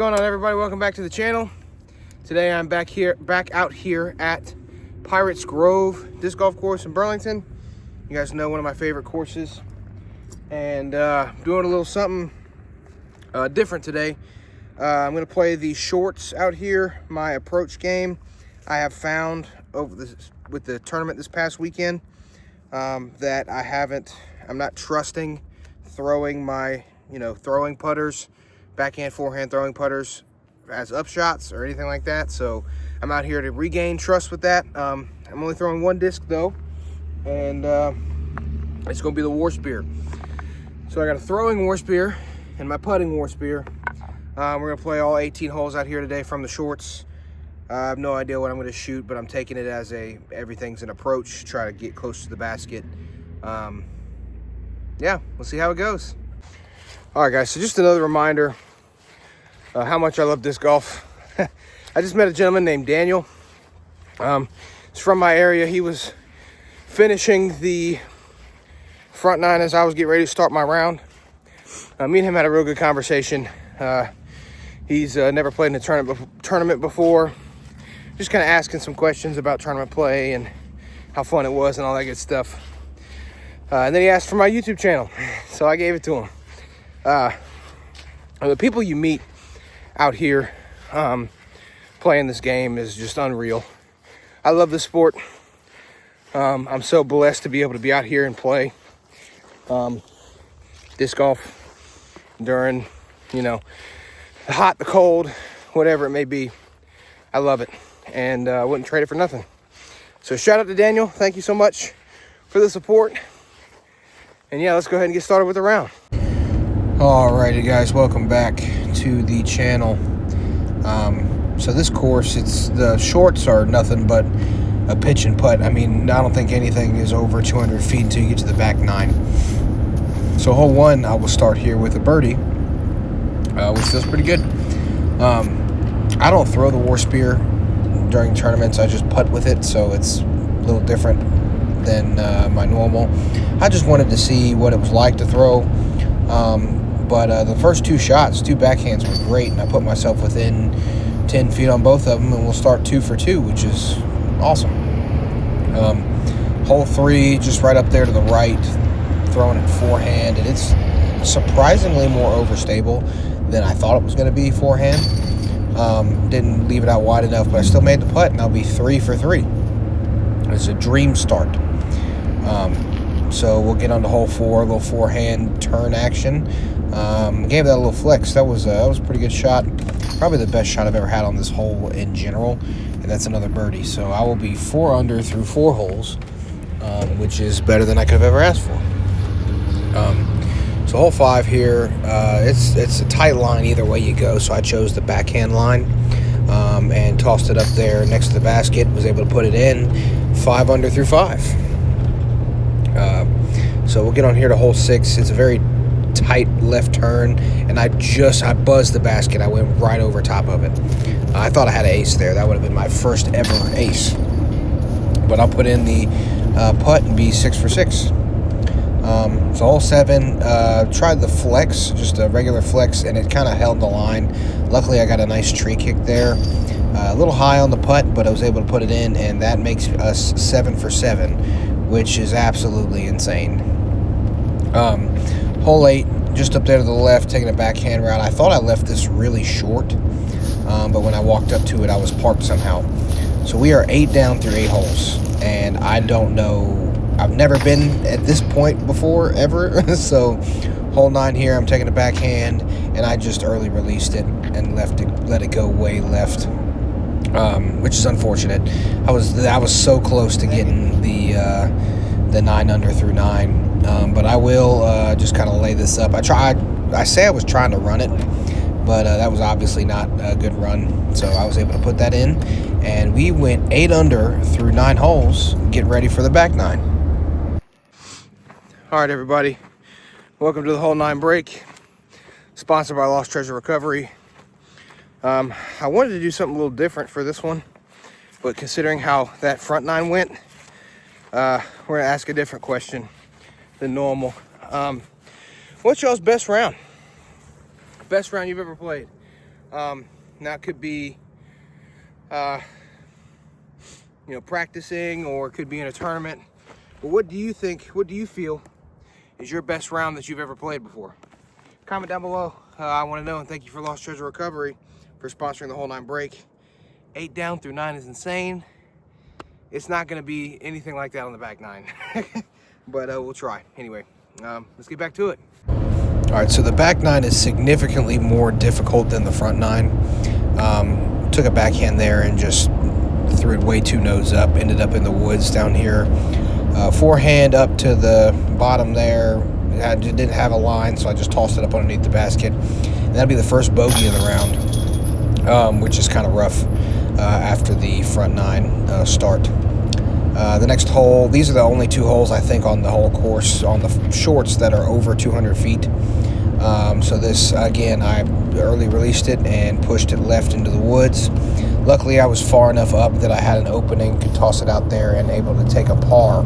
going on, everybody? Welcome back to the channel. Today I'm back out here at Pirates Grove Disc Golf Course in Burlington. You guys know one of my favorite courses, and doing a little something different today. I'm going to play the shorts out here, my approach game. I have found with the tournament this past weekend that I'm not trusting throwing my throwing putters, backhand, forehand throwing putters as upshots or anything like that. So I'm out here to regain trust with that. I'm only throwing one disc though, and it's going to be the Warspear. So I got a throwing Warspear and my putting Warspear. We're going to play all 18 holes out here today from the shorts. I have no idea what I'm going to shoot, but I'm taking it as everything's an approach, try to get close to the basket. Yeah, we'll see how it goes. All right, guys, so just another reminder how much I love disc golf. I just met a gentleman named Daniel. He's from my area. He was finishing the front nine as I was getting ready to start my round. Me and him had a real good conversation. He's never played in a tournament before. Just kind of asking some questions about tournament play and how fun it was and all that good stuff. And then he asked for my YouTube channel, so I gave it to him. The people you meet out here playing this game is just unreal. I love this sport. I'm so blessed to be able to be out here and play disc golf during, the hot, the cold, whatever it may be. I love it, and I wouldn't trade it for nothing. So shout out to Daniel. Thank you so much for the support. And yeah, let's go ahead and get started with the round. Alrighty, guys, welcome back to the channel. So this course, the shorts are nothing but a pitch and putt. I mean, I don't think anything is over 200 feet until you get to the back nine. So hole one, I will start here with a birdie, which feels pretty good. I don't throw the Warspear during tournaments. I just putt with it, so it's a little different than my normal. I just wanted to see what it was like to throw. But the first two backhands were great, and I put myself within 10 feet on both of them, and we'll start 2 for 2, which is awesome. Hole 3, just right up there to the right, throwing it forehand, and it's surprisingly more overstable than I thought it was going to be forehand. Didn't leave it out wide enough, but I still made the putt, and I'll be 3 for 3. It's a dream start. So we'll get on to hole 4, a little forehand turn action. Gave that a little flex. That was a pretty good shot. Probably the best shot I've ever had on this hole in general. And that's another birdie. So I will be 4 under through 4 holes, which is better than I could have ever asked for. So hole 5 here, it's a tight line either way you go. So I chose the backhand line and tossed it up there next to the basket. Was able to put it in 5 under through 5. So we'll get on here to hole 6. It's a very tight left turn, and I buzzed the basket. I went right over top of it. I thought I had an ace there. That would have been my first ever ace. But I'll put in the putt and be 6 for 6. So hole 7, tried the flex, just a regular flex, and it kind of held the line. Luckily, I got a nice tree kick there. A little high on the putt, but I was able to put it in, and that makes us 7 for 7, which is absolutely insane. Hole 8, just up there to the left, taking a backhand route. I thought I left this really short, but when I walked up to it, I was parked somehow. So we are 8 down through 8 holes, and I don't know. I've never been at this point before, ever. So hole 9 here, I'm taking a backhand, and I just early released it and let it go way left, which is unfortunate. I was so close to getting the 9 under through 9. But I will just kind of lay this up. I say I was trying to run it, but that was obviously not a good run. So I was able to put that in, and we went 8 under through 9 holes, getting ready for the back 9. All right, everybody. Welcome to the hole 9 break, sponsored by Lost Treasure Recovery. I wanted to do something a little different for this one, but considering how that front 9 went, we're going to ask a different question than normal. What's y'all's best round? Best round you've ever played? Now it could be, you know, practicing, or it could be in a tournament. But what do you think, what do you feel is your best round that you've ever played before? Comment down below. I want to know, and thank you for Lost Treasure Recovery for sponsoring the Hole 9 break. 8 down through 9 is insane. It's not going to be anything like that on the back 9. But we'll try. Anyway, let's get back to it. All right, so the back 9 is significantly more difficult than the front 9. Took a backhand there and just threw it way too nose up. Ended up in the woods down here. Forehand up to the bottom there. I didn't have a line, so I just tossed it up underneath the basket. And that'll be the first bogey of the round, which is kind of rough after the front 9 start. The next hole, these are the only 2 holes I think on the whole course on the shorts that are over 200 feet. So this, again, I early released it and pushed it left into the woods. Luckily, I was far enough up that I had an opening, could toss it out there and able to take a par.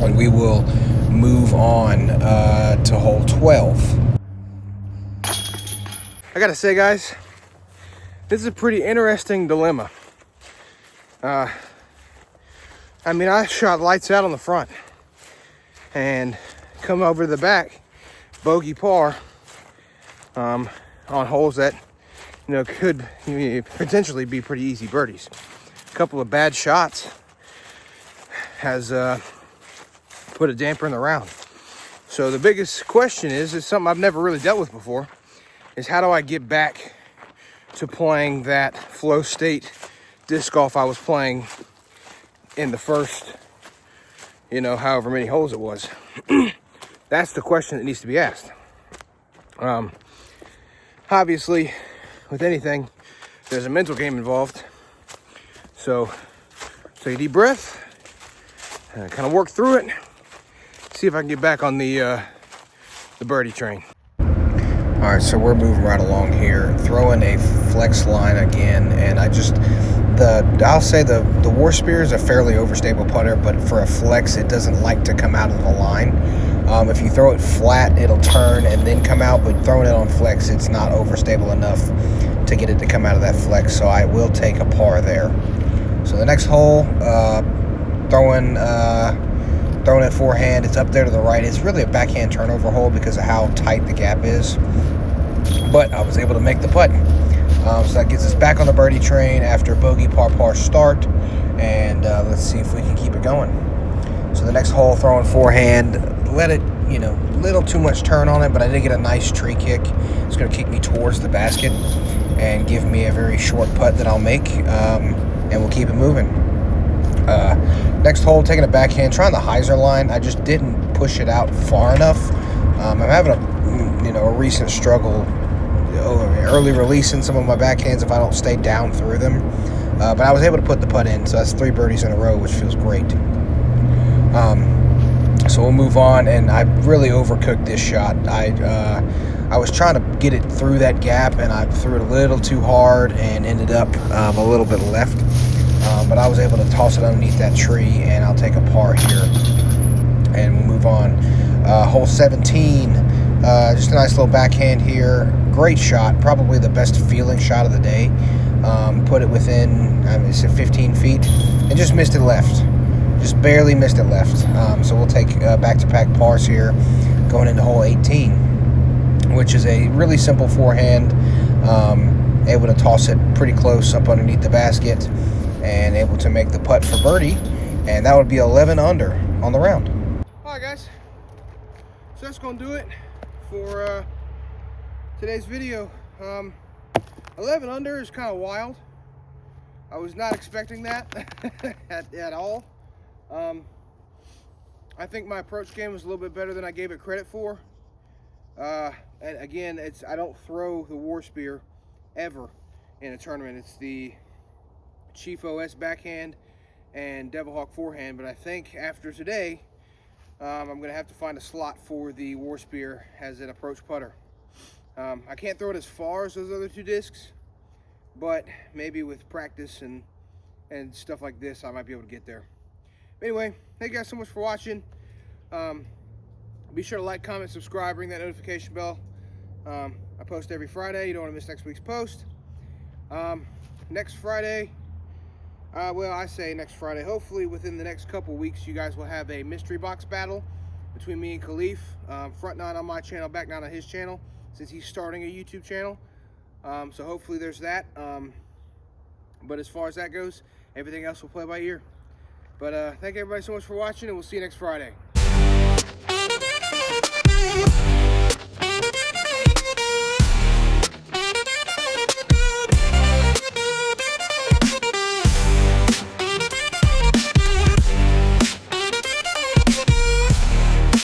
And we will move on to hole 12. I gotta say, guys, this is a pretty interesting dilemma. I mean, I shot lights out on the front and come over to the back, bogey par, on holes that, you know, could potentially be pretty easy birdies. A couple of bad shots has put a damper in the round. So the biggest question is something I've never really dealt with before, is how do I get back to playing that flow state disc golf I was playing in the first, you know, however many holes it was. That's the question that needs to be asked. Obviously, with anything, there's a mental game involved. So take a deep breath, and kind of work through it. See if I can get back on the birdie train. All right, so we're moving right along here, throwing a flex line again, and I'll say the Warspear is a fairly overstable putter, but for a flex, it doesn't like to come out of the line. If you throw it flat, it'll turn and then come out, but throwing it on flex, it's not overstable enough to get it to come out of that flex, so I will take a par there. So the next hole, throwing it forehand, it's up there to the right. It's really a backhand turnover hole because of how tight the gap is, but I was able to make the putt. So that gets us back on the birdie train after bogey par start, and let's see if we can keep it going. So the next hole, throwing forehand, let it, you know, little too much turn on it, but I did get a nice tree kick. It's going to kick me towards the basket and give me a very short putt that I'll make, and we'll keep it moving. Next hole, taking a backhand, trying the hyzer line. I just didn't push it out far enough. I'm having a recent struggle early releasing some of my backhands if I don't stay down through them. But I was able to put the putt in, so that's 3 birdies in a row, which feels great. So we'll move on, and I really overcooked this shot. I was trying to get it through that gap, and I threw it a little too hard and ended up a little bit left. But I was able to toss it underneath that tree, and I'll take a par here, and we'll move on. Hole 17, just a nice little backhand here. Great shot, probably the best feeling shot of the day. Put it within, it's at 15 feet, and just missed it left. Just barely missed it left. So we'll take back-to-back pars here, going into hole 18, which is a really simple forehand. Able to toss it pretty close up underneath the basket, and able to make the putt for birdie, and that would be 11 under on the round. All right, guys. So that's going to do it for today's video. 11 under is kind of wild. I was not expecting that at all. I think my approach game was a little bit better than I gave it credit for. And again, I don't throw the Warspear ever in a tournament. It's the Chief OS backhand and Devil Hawk forehand, but I think after today, I'm going to have to find a slot for the Warspear as an approach putter. I can't throw it as far as those other 2 discs, but maybe with practice and stuff like this, I might be able to get there. Anyway, thank you guys so much for watching. Be sure to like, comment, subscribe, ring that notification bell. I post every Friday. You don't want to miss next week's post. Next Friday, well, I say next Friday, hopefully within the next couple weeks, you guys will have a mystery box battle between me and Khalif. Front 9 on my channel, back 9 on his channel, since he's starting a YouTube channel. So hopefully there's that. But as far as that goes, everything else will play by ear. But thank everybody so much for watching, and we'll see you next Friday.